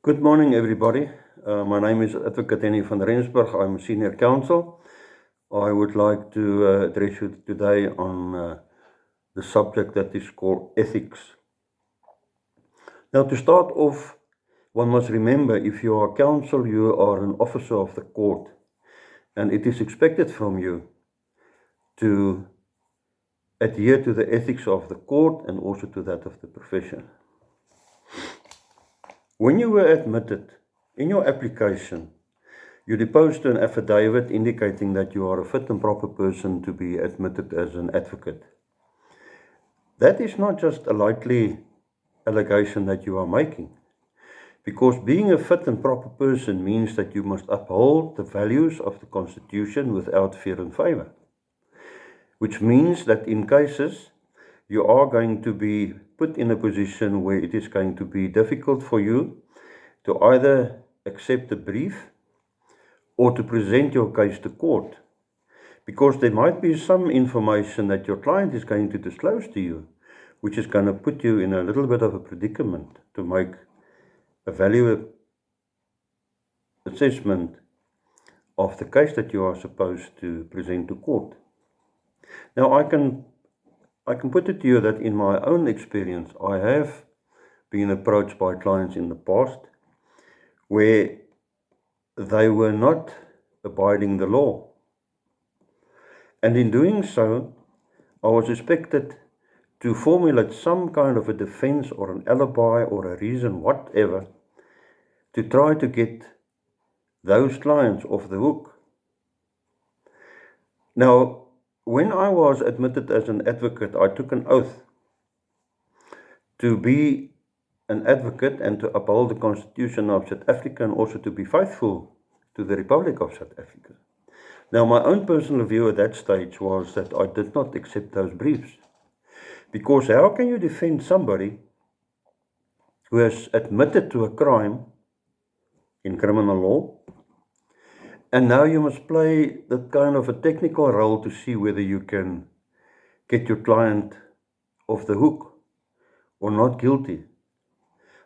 Good morning, everybody. My name is Advocate Henny van Rensburg. I'm a senior counsel. I would like to address you today on the subject that is called ethics. Now, to start off, one must remember if you are counsel, you are an officer of the court, and it is expected from you to adhere to the ethics of the court and also to that of the profession. When you were admitted, in your application, you deposed to an affidavit indicating that you are a fit and proper person to be admitted as an advocate. That is not just a likely allegation that you are making, because being a fit and proper person means that you must uphold the values of the Constitution without fear and favor, which means that in cases you are going to be put in a position where it is going to be difficult for you to either accept a brief or to present your case to court, because there might be some information that your client is going to disclose to you, which is going to put you in a little bit of a predicament to make a value assessment of the case that you are supposed to present to court. Now, I can put it to you that in my own experience, I have been approached by clients in the past where they were not abiding the law. And in doing so, I was expected to formulate some kind of a defense or an alibi or a reason, whatever, to try to get those clients off the hook. Now, when I was admitted as an advocate, I took an oath to be an advocate and to uphold the Constitution of South Africa and also to be faithful to the Republic of South Africa. Now, my own personal view at that stage was that I did not accept those briefs. Because how can you defend somebody who has admitted to a crime in criminal law, and now you must play that kind of a technical role to see whether you can get your client off the hook or not guilty?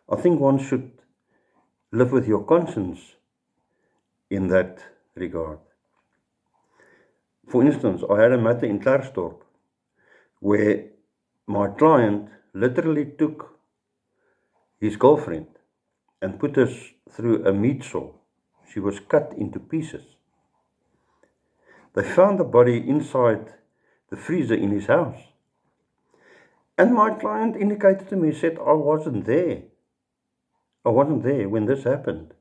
I think one should live with your conscience in that regard. For instance, I had a matter in Klerksdorp where my client literally took his girlfriend and put her through a meat saw. She was cut into pieces. They found the body inside the freezer in his house. And my client indicated to me, said, I wasn't there when this happened.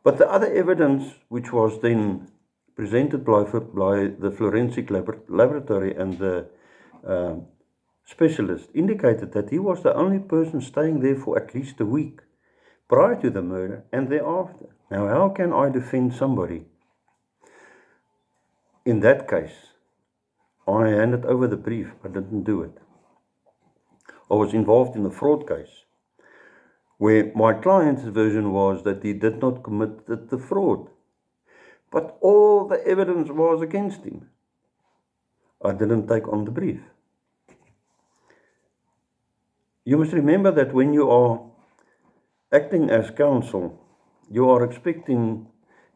But the other evidence, which was then presented by the forensic laboratory and the specialist, indicated that he was the only person staying there for at least a week prior to the murder and thereafter. Now, how can I defend somebody? In that case, I handed over the brief. I didn't do it. I was involved in a fraud case where my client's version was that he did not commit the fraud, but all the evidence was against him. I didn't take on the brief. You must remember that when you are acting as counsel, you are expecting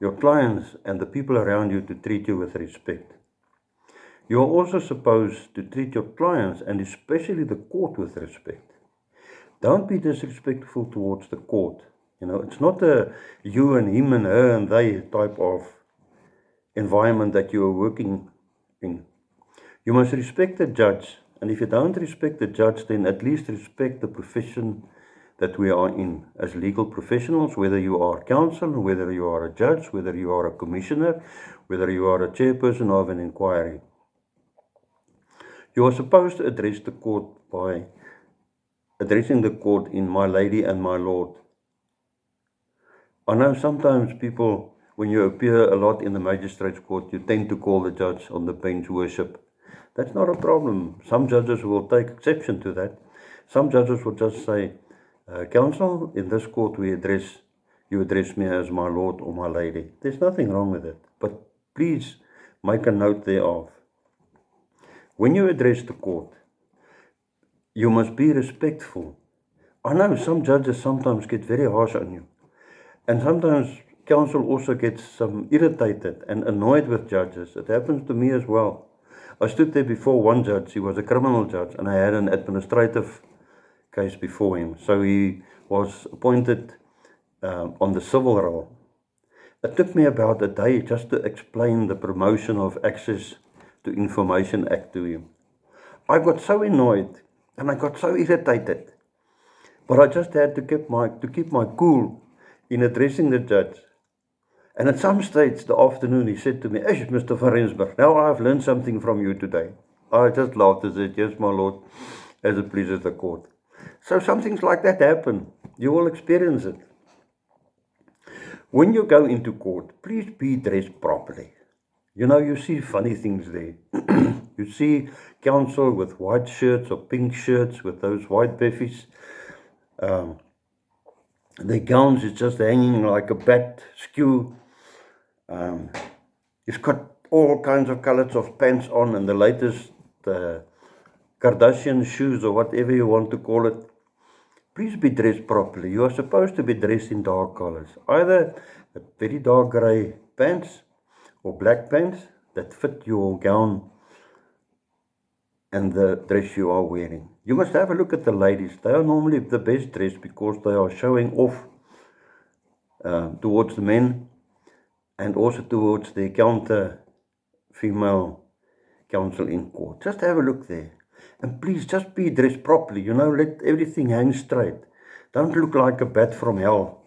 your clients and the people around you to treat you with respect. You are also supposed to treat your clients and especially the court with respect. Don't be disrespectful towards the court. It's not a you and him and her and they type of environment that you are working in. You must respect the judge, and if you don't respect the judge, then at least respect the profession that we are in as legal professionals, whether you are counsel, whether you are a judge, whether you are a commissioner, whether you are a chairperson of an inquiry. You are supposed to address the court by addressing the court in my lady and my lord. I know sometimes people, when you appear a lot in the magistrate's court, you tend to call the judge on the bench worship. That's not a problem. Some judges will take exception to that. Some judges will just say, counsel, in this court you address me as my lord or my lady. There's nothing wrong with it, but please make a note thereof. When you address the court, you must be respectful. I know some judges sometimes get very harsh on you. And sometimes counsel also gets irritated and annoyed with judges. It happens to me as well. I stood there before one judge. He was a criminal judge, and I had an administrative case before him. So he was appointed on the civil role. It took me about a day just to explain the Promotion of Access to Information Act to him. I got so annoyed and I got so irritated, but I just had to keep my cool in addressing the judge. And at some stage the afternoon he said to me, Mr. Van Rensburg, now I've learned something from you today. I just laughed and said, yes, my lord, as it pleases the court. So some things like that happen. You will experience it. When you go into court, please be dressed properly. You know, you see funny things there. You see counsel with white shirts or pink shirts with those white beffies. Their gowns is just hanging like a bat skew. He's got all kinds of colors of pants on and the latest Kardashian shoes or whatever you want to call it. Please be dressed properly. You are supposed to be dressed in dark colors. Either a very dark grey pants or black pants that fit your gown and the dress you are wearing. You must have a look at the ladies. They are normally the best dressed because they are showing off towards the men and also towards the counter female counsel in court. Just have a look there. And please just be dressed properly. You know, let everything hang straight. Don't look like a bat from hell.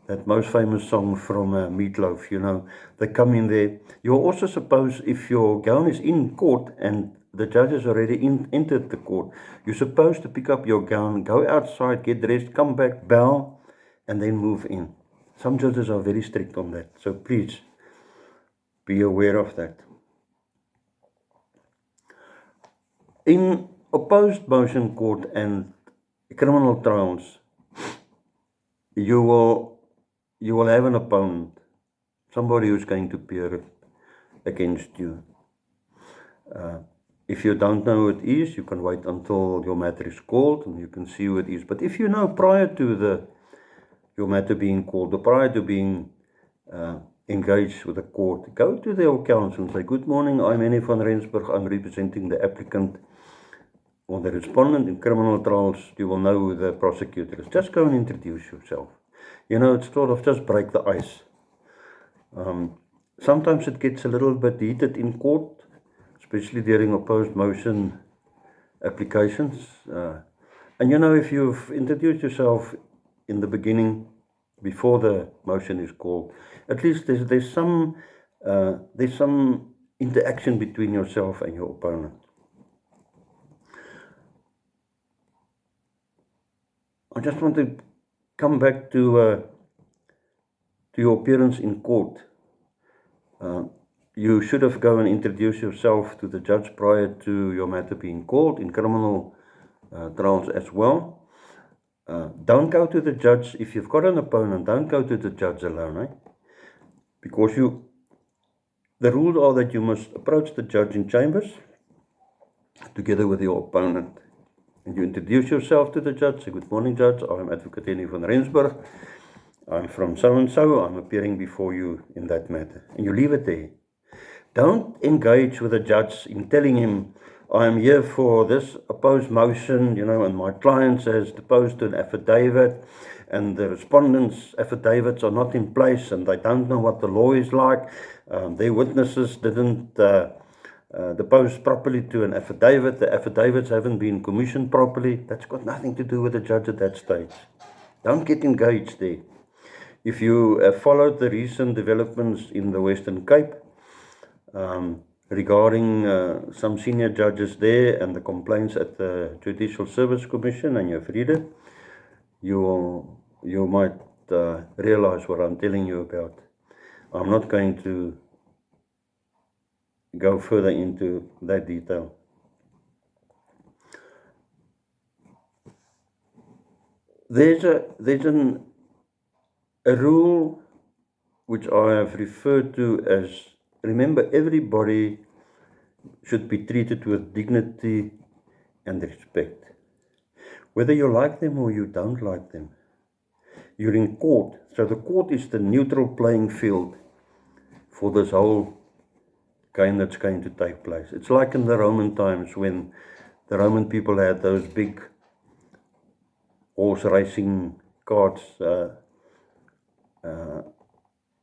That most famous song from Meatloaf, you know. They come in there. You're also supposed, if your gown is in court and the judge has already entered the court, you're supposed to pick up your gown, go outside, get dressed, come back, bow, and then move in. Some judges are very strict on that. So please be aware of that. In opposed motion court and criminal trials, you will have an opponent, somebody who's going to appear against you. If you don't know who it is, you can wait until your matter is called and you can see who it is. But if you know prior to your matter being called or prior to being engaged with the court, go to their counsel and say, good morning, I'm Annie van Rensburg, I'm representing the applicant or the respondent in criminal trials. You will know who the prosecutor is. Just go and introduce yourself. You know, it's sort of just break the ice. Sometimes it gets a little bit heated in court, especially during opposed motion applications. And you know, if you've introduced yourself in the beginning, before the motion is called, at least there's some interaction between yourself and your opponent. I just want to come back to your appearance in court. You should have gone and introduced yourself to the judge prior to your matter being called in criminal trials as well. Don't go to the judge. If you've got an opponent, don't go to the judge alone, because the rules are that you must approach the judge in chambers together with your opponent. And you introduce yourself to the judge, say, good morning, Judge, I'm Advocate Annie van Rensburg. I'm from so-and-so, I'm appearing before you in that matter. And you leave it there. Don't engage with the judge in telling him, I'm here for this opposed motion, you know, and my client has deposed to an affidavit, and the respondents' affidavits are not in place, and they don't know what the law is like. Their witnesses didn't depose properly to an affidavit. The affidavits haven't been commissioned properly. That's got nothing to do with the judge at that stage. Don't get engaged there. If you have followed the recent developments in the Western Cape regarding some senior judges there and the complaints at the Judicial Service Commission, and you've read it, you might realize what I'm telling you about. I'm not going to go further into that detail. There's a rule which I have referred to as, remember, everybody should be treated with dignity and respect. whether you like them or you don't like them. You're in court, so the court is the neutral playing field for this whole game that's going to take place. It's like in the Roman times when the Roman people had those big horse racing carts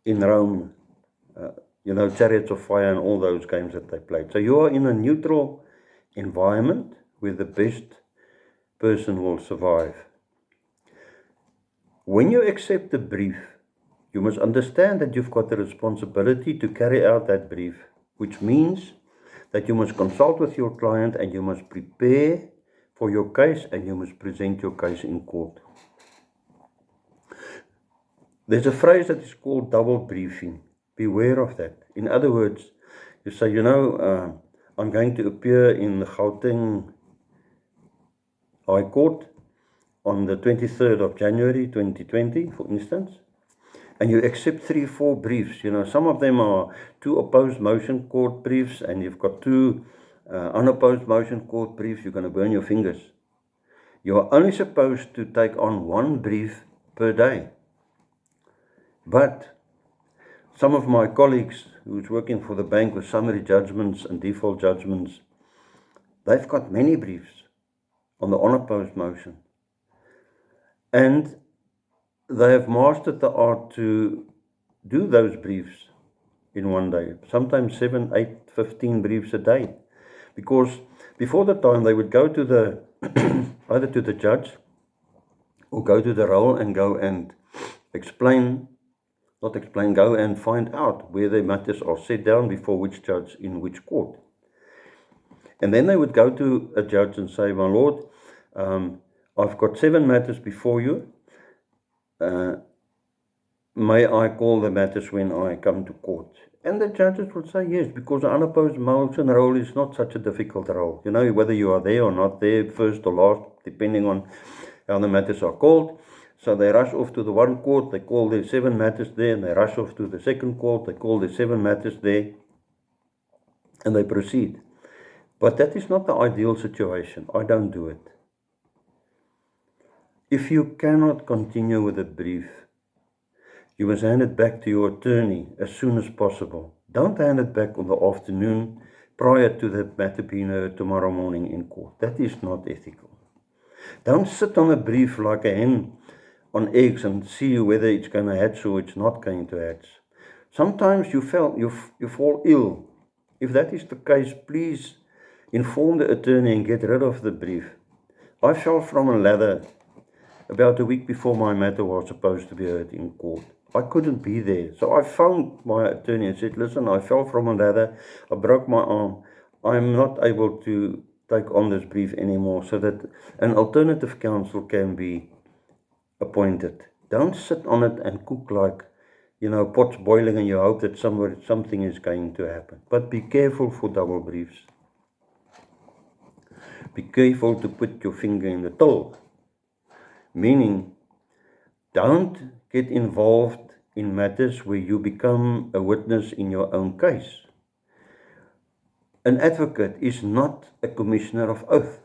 in Rome, Chariots of Fire and all those games that they played. So you are in a neutral environment where the best person will survive. When you accept the brief, you must understand that you've got the responsibility to carry out that brief, which means that you must consult with your client and you must prepare for your case and you must present your case in court. There's a phrase that is called double briefing. Beware of that. In other words, you say, I'm going to appear in the Gauteng High Court on the 23rd of January 2020, for instance, and you accept 3-4 briefs. Some of them are 2 opposed motion court briefs, and you've got 2 unopposed motion court briefs. You're going to burn your fingers. You are only supposed to take on 1 brief per day. But some of my colleagues who's working for the bank with summary judgments and default judgments, they've got many briefs on the unopposed motion. And they have mastered the art to do those briefs in one day. Sometimes 7, 8, 15 briefs a day. Because before the time they would go to the either to the judge or go to the roll and go and go and find out where their matters are set down before which judge in which court. And then they would go to a judge and say, my lord, I've got 7 matters before you. May I call the matters when I come to court? And the judges would say yes, because the unopposed motion role is not such a difficult role. Whether you are there or not there, first or last, depending on how the matters are called. So they rush off to the one court, they call their 7 matters there, and they rush off to the second court, they call their 7 matters there, and they proceed. But that is not the ideal situation. I don't do it. If you cannot continue with a brief, you must hand it back to your attorney as soon as possible. Don't hand it back on the afternoon prior to the matter being heard tomorrow morning in court. That is not ethical. Don't sit on a brief like a hen on eggs and see whether it's going to hatch or it's not going to hatch. Sometimes you fall ill. If that is the case, please inform the attorney and get rid of the brief. I fell from a ladder about a week before my matter was supposed to be heard in court. I couldn't be there. So I phoned my attorney and said, listen, I fell from a ladder, I broke my arm, I'm not able to take on this brief anymore, so that an alternative counsel can be appointed. Don't sit on it and cook like, pots boiling and you hope that something is going to happen. But be careful for double briefs. Be careful to put your finger in the till. Meaning, don't get involved in matters where you become a witness in your own case. An advocate is not a commissioner of oath.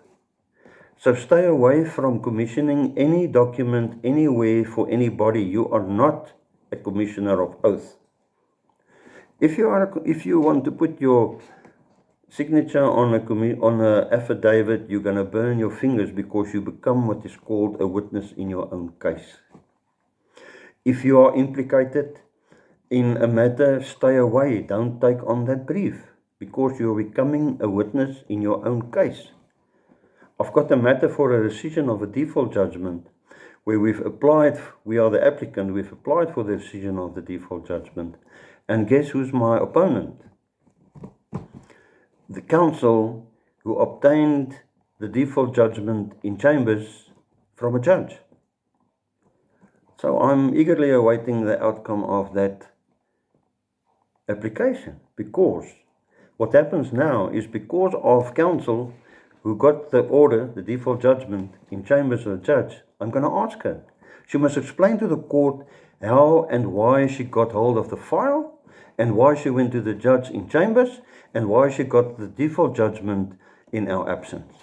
So stay away from commissioning any document anywhere for anybody. You are not a commissioner of oath. If you want to put your signature on a affidavit, you're going to burn your fingers because you become what is called a witness in your own case. If you are implicated in a matter, stay away. Don't take on that brief because you're becoming a witness in your own case. I've got a matter for a rescission of a default judgment where we are the applicant, we've applied for the rescission of the default judgment. And guess who's my opponent? The counsel who obtained the default judgment in chambers from a judge. So I'm eagerly awaiting the outcome of that application, because what happens now is because of counsel who got the order, the default judgment in chambers of the judge, I'm going to ask her. She must explain to the court how and why she got hold of the file, and why she went to the judge in chambers, and why she got the default judgment in our absence.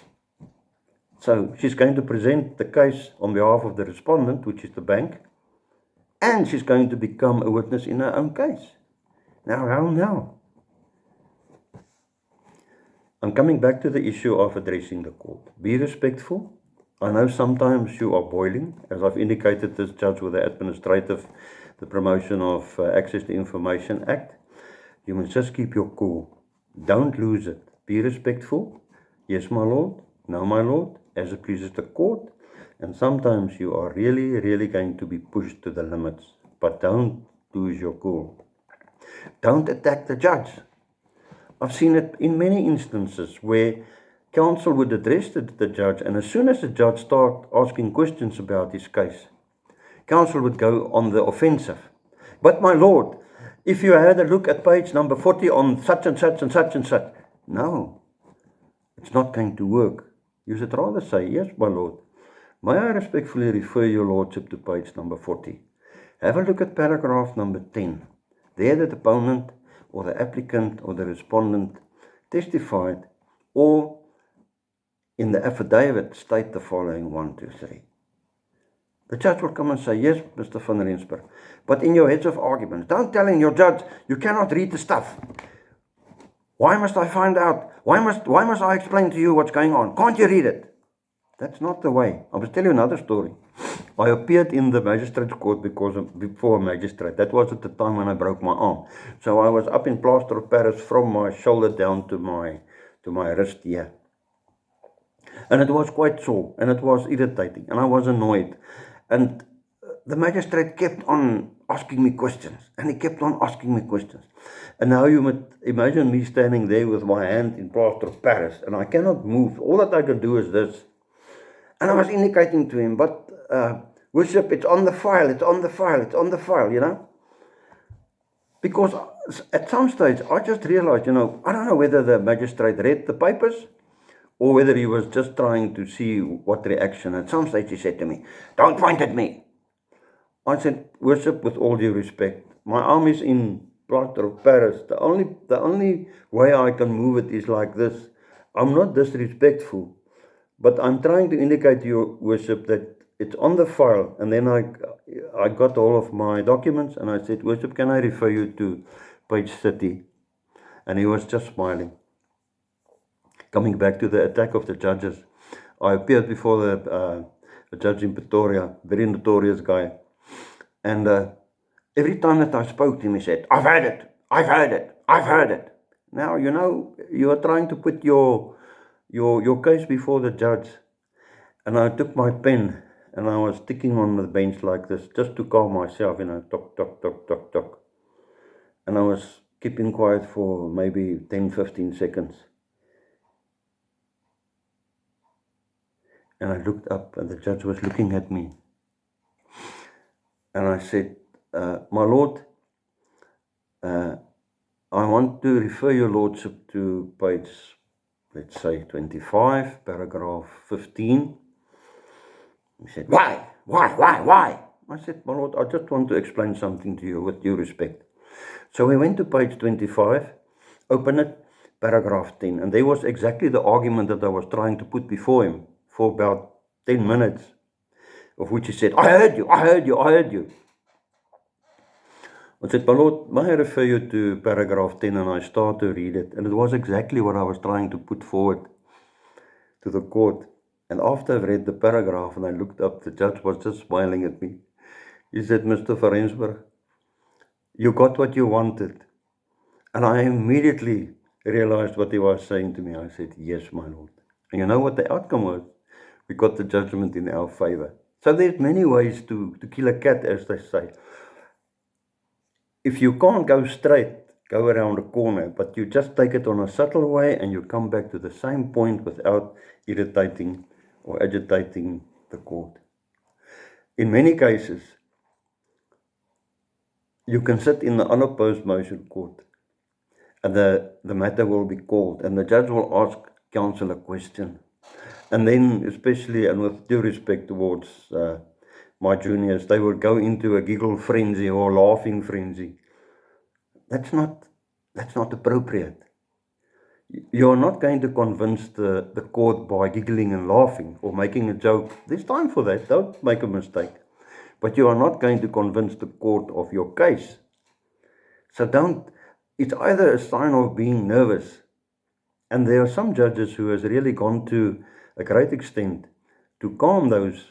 So she's going to present the case on behalf of the respondent, which is the bank, and she's going to become a witness in her own case. Now, how now? I'm coming back to the issue of addressing the court. Be respectful. I know sometimes you are boiling, as I've indicated this judge with the Promotion of Access to Information Act. You must just keep your cool. Don't lose it. Be respectful. Yes, my lord. No, my lord. As it pleases the court. And sometimes you are really, really going to be pushed to the limits. But don't lose your cool. Don't attack the judge. I've seen it in many instances where counsel would address the judge, and as soon as the judge started asking questions about his case, counsel would go on the offensive. But my lord, if you had a look at page number 40 on such and such and such and such. No, it's not going to work. You should rather say, yes, my lord. May I respectfully refer your lordship to page number 40. Have a look at paragraph number 10. There the deponent or the applicant or the respondent testified, or in the affidavit state the following 1, 2, 3. The judge will come and say, yes, Mr. van Rensburg, but in your heads of arguments, don't tell your judge, you cannot read the stuff. Why must I find out? Why must I explain to you what's going on? Can't you read it? That's not the way. I will tell you another story. I appeared in the magistrate's court before a magistrate. That was at the time when I broke my arm. So I was up in plaster of Paris from my shoulder down to my wrist here. And it was quite sore, and it was irritating, and I was annoyed. And the magistrate kept on asking me questions, and he kept on asking me questions. And now you must imagine me standing there with my hand in plaster of Paris, and I cannot move. All that I can do is this. And I was indicating to him, but Worship, it's on the file, it's on the file, it's on the file, you know. Because at some stage, I just realized, I don't know whether the magistrate read the papers or whether he was just trying to see what reaction. At some stage, he said to me, don't point at me. I said, Worship, with all due respect, my arm is in plaster of Paris. The only way I can move it is like this. I'm not disrespectful, but I'm trying to indicate to you, Worship, that it's on the file. And then I got all of my documents and I said, Worship, can I refer you to page 30? And he was just smiling. Coming back to the attack of the judges, I appeared before a judge in Pretoria, very notorious guy. And every time that I spoke to him, he said, I've heard it, I've heard it, I've heard it. Now, you are trying to put your case before the judge. And I took my pen and I was sticking on the bench like this, just to calm myself, tock, tock, tock, tock, tock. And I was keeping quiet for maybe 10, 15 seconds. And I looked up and the judge was looking at me. And I said, my lord, I want to refer your lordship to page, let's say 25, paragraph 15. He said, why? I said, my lord, I just want to explain something to you with due respect. So we went to page 25, open it, paragraph 10. And there was exactly the argument that I was trying to put before him for about 10 minutes, of which he said, I heard you. I said, my lord, may I refer you to paragraph 10? And I started to read it. And it was exactly what I was trying to put forward to the court. And after I read the paragraph and I looked up, the judge was just smiling at me. He said, Mr. van Rensburg, you got what you wanted. And I immediately realized what he was saying to me. I said, yes, my lord. And you know what the outcome was? We got the judgment in our favor. So there's many ways to kill a cat, as they say. If you can't go straight, go around a corner, but you just take it on a subtle way and you come back to the same point without irritating or agitating the court. In many cases, you can sit in the unopposed motion court and the matter will be called and the judge will ask counsel a question. And then, especially, and with due respect towards my juniors, they will go into a giggle frenzy or laughing frenzy. That's not appropriate. You're not going to convince the court by giggling and laughing or making a joke. There's time for that. Don't make a mistake. But you are not going to convince the court of your case. So it's either a sign of being nervous. And there are some judges who has really gone to a great extent to calm those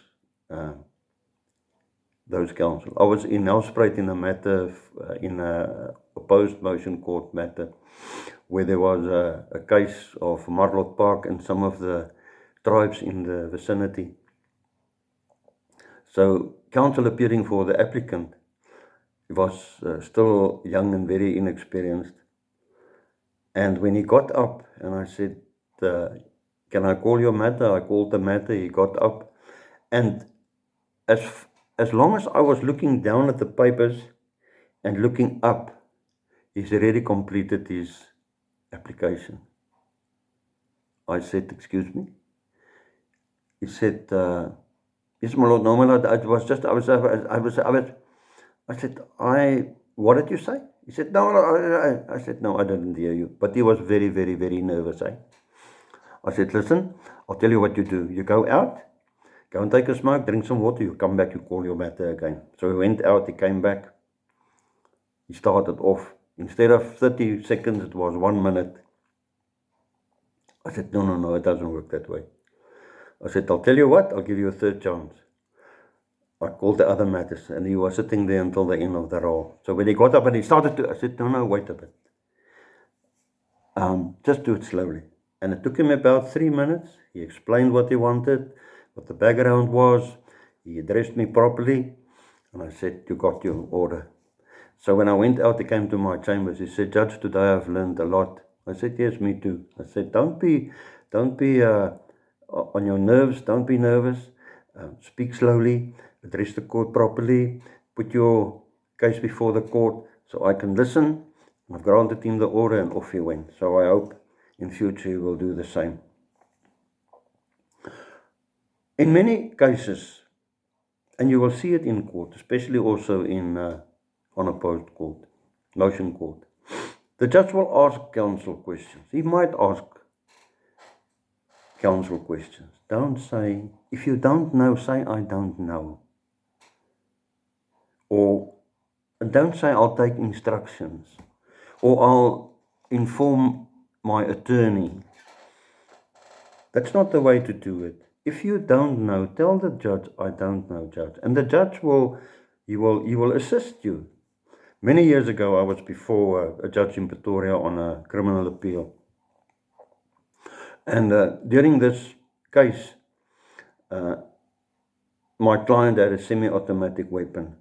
counsel. I was in Nelspruit in a matter, in a opposed motion court matter, where there was a case of Marlot Park and some of the tribes in the vicinity. So counsel appearing for the applicant was still young and very inexperienced. And when he got up and I said, can I call your matter? I called the matter, he got up. And as long as I was looking down at the papers and looking up, he's already completed his application. I said, excuse me? He said, yes, my lord, no, my lord, I said, what did you say? He said, no, I said, no, I didn't hear you. But he was very, very, very nervous, eh? I said, listen, I'll tell you what you do. You go out, go and take a smoke, drink some water, you come back, you call your matter again. So he went out, he came back, he started off. Instead of 30 seconds, it was 1 minute. I said, no, it doesn't work that way. I said, I'll tell you what, I'll give you a third chance. I called the other matters, and he was sitting there until the end of the roll. So when he got up and he started to, I said, no, wait a bit. Just do it slowly. And it took him about 3 minutes. He explained what he wanted, what the background was. He addressed me properly. And I said, you got your order. So when I went out, he came to my chambers. He said, Judge, today I've learned a lot. I said, yes, me too. I said, don't be on your nerves. Don't be nervous. Speak slowly. Address the court properly. Put your case before the court so I can listen. I've granted him the order and off he went. So I hope in future he will do the same. In many cases, and you will see it in court, especially also in unopposed court, motion court, the judge will ask counsel questions. He might ask counsel questions. Don't say, if you don't know, say I don't know. Or don't say I'll take instructions. Or I'll inform my attorney. That's not the way to do it. If you don't know, tell the judge, I don't know, judge. And the judge will assist you. Many years ago, I was before a judge in Pretoria on a criminal appeal. And during this case, my client had a semi-automatic weapon.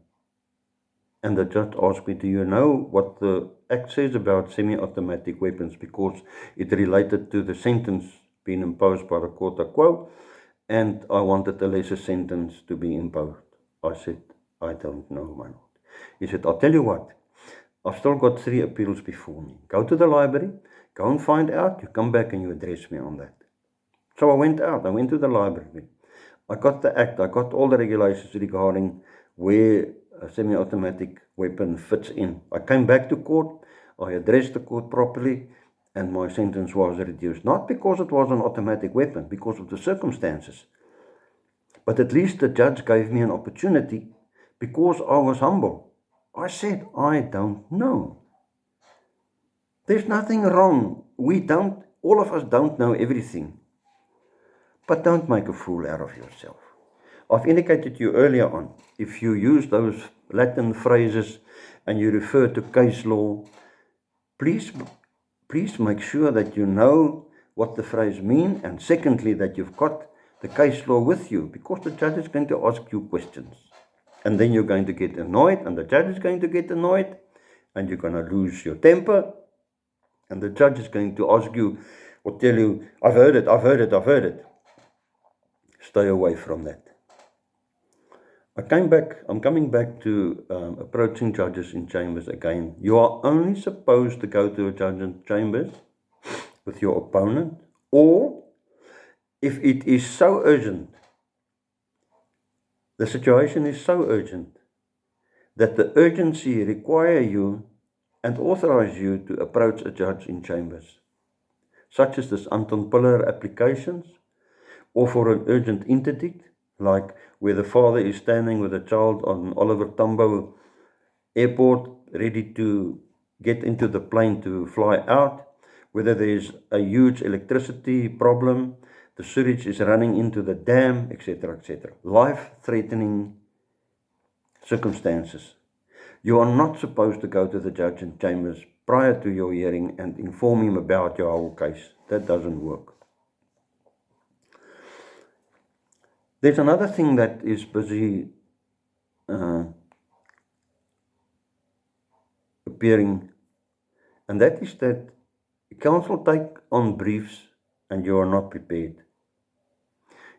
And the judge asked me, do you know what the Act says about semi-automatic weapons? Because it related to the sentence being imposed by the court of quo, and I wanted a lesser sentence to be imposed. I said, I don't know, my lord. He said, I'll tell you what, I've still got 3 appeals before me. Go to the library, go and find out, you come back and you address me on that. So I went out, I went to the library. I got the Act, I got all the regulations regarding where a semi-automatic weapon fits in. I came back to court, I addressed the court properly, and my sentence was reduced. Not because it was an automatic weapon, because of the circumstances. But at least the judge gave me an opportunity because I was humble. I said, I don't know. There's nothing wrong. All of us don't know everything. But don't make a fool out of yourself. I've indicated to you earlier on, if you use those Latin phrases and you refer to case law, please make sure that you know what the phrase means, and secondly, that you've got the case law with you, because the judge is going to ask you questions. And then you're going to get annoyed, and the judge is going to get annoyed, and you're going to lose your temper, and the judge is going to ask you or tell you, I've heard it. Stay away from that. I'm coming back to approaching judges in chambers again. You are only supposed to go to a judge in chambers with your opponent, or if it is so urgent, the situation is so urgent that the urgency require you and authorize you to approach a judge in chambers. such as this Anton Piller applications, or for an urgent interdict, like where the father is standing with a child on Oliver Tambo Airport, ready to get into the plane to fly out, whether there's a huge electricity problem, the sewage is running into the dam, etc., etc. Life-threatening circumstances. You are not supposed to go to the judge in chambers prior to your hearing and inform him about your whole case. That doesn't work. There's another thing that is busy appearing, and that is that counsel take on briefs and you are not prepared.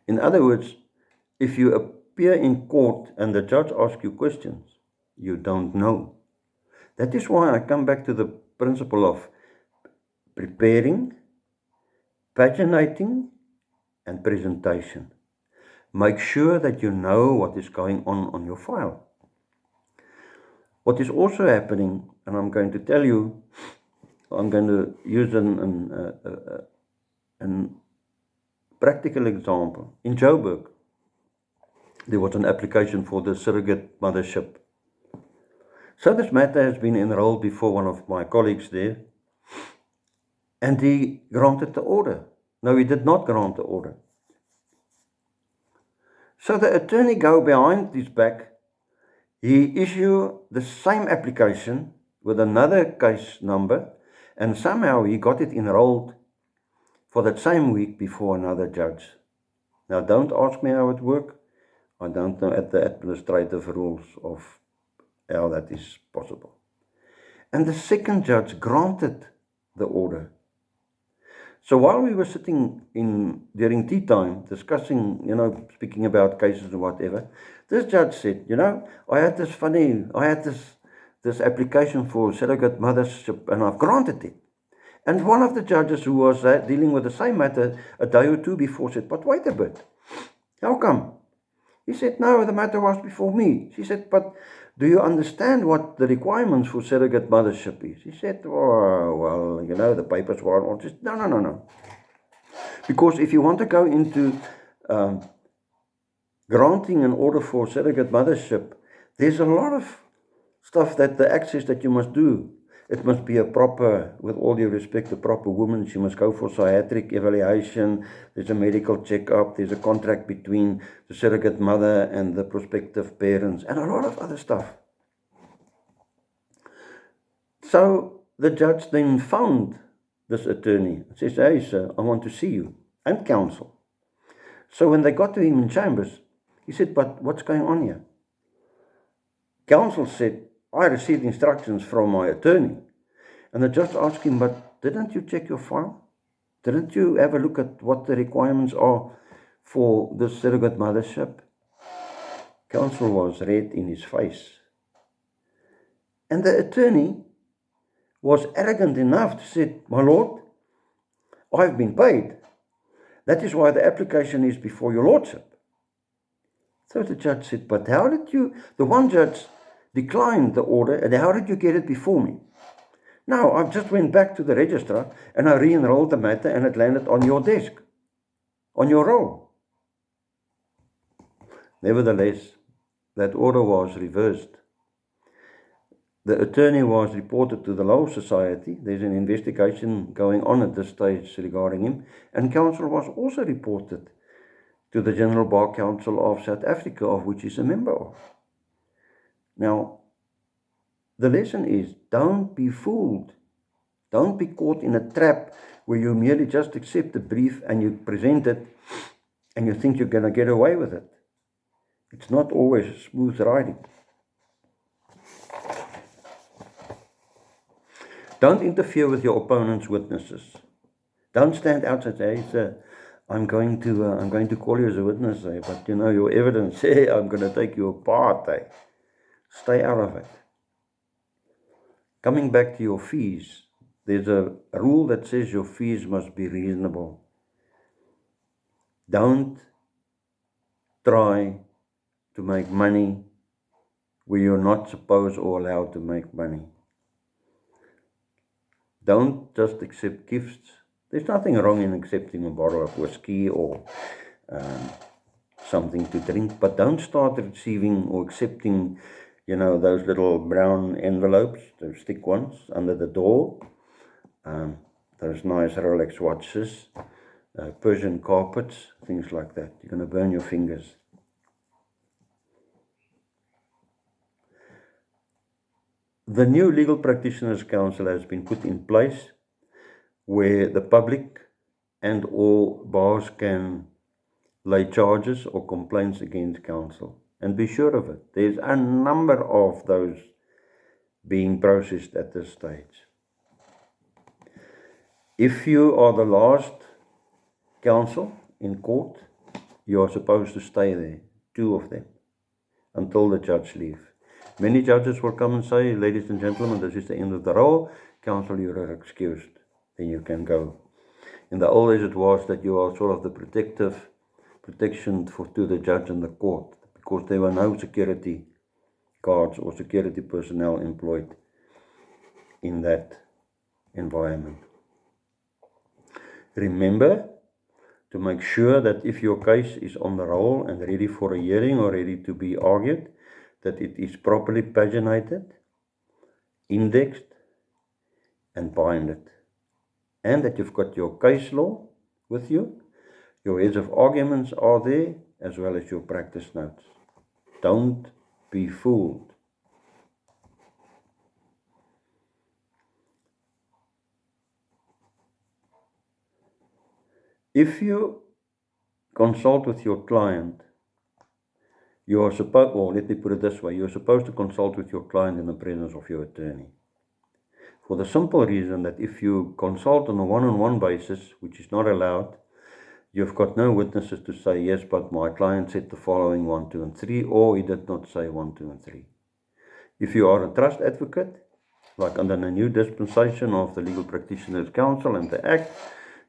In other words, if you appear in court and the judge asks you questions, you don't know. That is why I come back to the principle of preparing, paginating, and presentation. Make sure that you know what is going on your file. What is also happening, and I'm going to tell you, I'm going to use an practical example. In Joburg, there was an application for the surrogate mothership. So this matter has been enrolled before one of my colleagues there, and he granted the order. No, he did not grant the order. So the attorney go behind his back, he issue the same application with another case number, and somehow he got it enrolled for that same week before another judge. Now don't ask me how it worked. I don't know at the administrative rules of how that is possible. And the second judge granted the order. So while we were sitting during tea time, discussing, speaking about cases and whatever, this judge said, I had this application for surrogate mothership and I've granted it. And one of the judges who was dealing with the same matter a day or two before said, but wait a bit, how come? He said, no, the matter was before me. She said, but do you understand what the requirements for surrogate mothership is? He said, oh, well, the papers were on. No. Because if you want to go into granting an order for surrogate mothership, there's a lot of stuff that the access that you must do. It must be a proper, with all due respect, a proper woman. She must go for psychiatric evaluation. There's a medical checkup. There's a contract between the surrogate mother and the prospective parents, and a lot of other stuff. So the judge then found this attorney and says, hey, sir, I want to see you, and counsel. So when they got to him in chambers, he said, but what's going on here? Counsel said, I received instructions from my attorney. And the judge asked him, but didn't you check your file? Didn't you have a look at what the requirements are for the surrogate mothership? Counsel was red in his face. And the attorney was arrogant enough to say, my lord, I've been paid. That is why the application is before your lordship. So the judge said, but how did you, the one judge declined the order, and how did you get it before me? Now, I've just went back to the registrar, and I re-enrolled the matter, and it landed on your desk, on your roll. Nevertheless, that order was reversed. The attorney was reported to the Law Society. There's an investigation going on at this stage regarding him, and counsel was also reported to the General Bar Council of South Africa, of which he's a member of. Now, the lesson is, don't be fooled. Don't be caught in a trap where you merely just accept the brief and you present it and you think you're going to get away with it. It's not always smooth riding. Don't interfere with your opponent's witnesses. Don't stand outside and say, sir, I'm going to call you as a witness, but your evidence, I'm going to take you apart. Stay out of it. Coming back to your fees, there's a rule that says your fees must be reasonable. Don't try to make money where you're not supposed or allowed to make money. Don't just accept gifts There's nothing wrong in accepting a bottle of whiskey or something to drink, but don't start receiving or accepting, those little brown envelopes, those thick ones, under the door, those nice Rolex watches, Persian carpets, things like that. You're going to burn your fingers. The new Legal Practitioners Council has been put in place where the public and all bars can lay charges or complaints against counsel. And be sure of it. There's a number of those being processed at this stage. If you are the last counsel in court, you are supposed to stay there, 2 of them, until the judge leaves. Many judges will come and say, ladies and gentlemen, this is the end of the roll. Counsel, you are excused. Then you can go. In the old days it was that you are sort of the protection to the judge and the court, because there were no security guards or security personnel employed in that environment. Remember to make sure that if your case is on the roll and ready for a hearing or ready to be argued, that it is properly paginated, indexed, and binded. And that you've got your case law with you, your heads of arguments are there, as well as your practice notes. Don't be fooled. If you consult with your client, you are supposed, or let me put it this way, you're supposed to consult with your client in the presence of your attorney. For the simple reason that if you consult on a one-on-one basis, which is not allowed, you've got no witnesses to say, yes, but my client said the following 1, 2, and 3, or he did not say 1, 2, and 3. If you are a trust advocate, like under the new dispensation of the Legal Practitioners Council and the Act,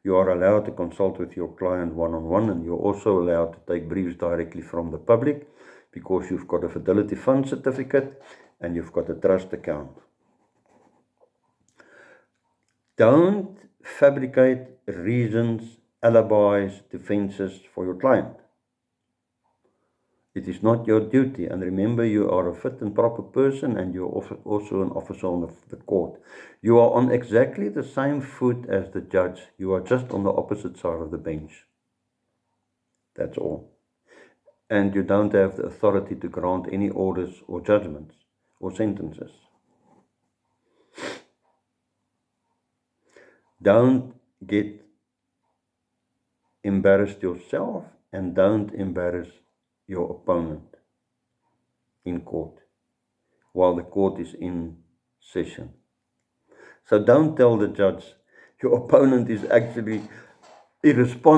you are allowed to consult with your client one-on-one, and you're also allowed to take briefs directly from the public because you've got a Fidelity Fund certificate and you've got a trust account. Don't fabricate reasons, alibis, defenses for your client. It is not your duty. And remember, you are a fit and proper person, and you're also an officer of the court. You are on exactly the same foot as the judge. You are just on the opposite side of the bench. That's all. And you don't have the authority to grant any orders or judgments or sentences. Don't get embarrassed yourself, and don't embarrass your opponent in court while the court is in session. So don't tell the judge your opponent is actually irresponsible.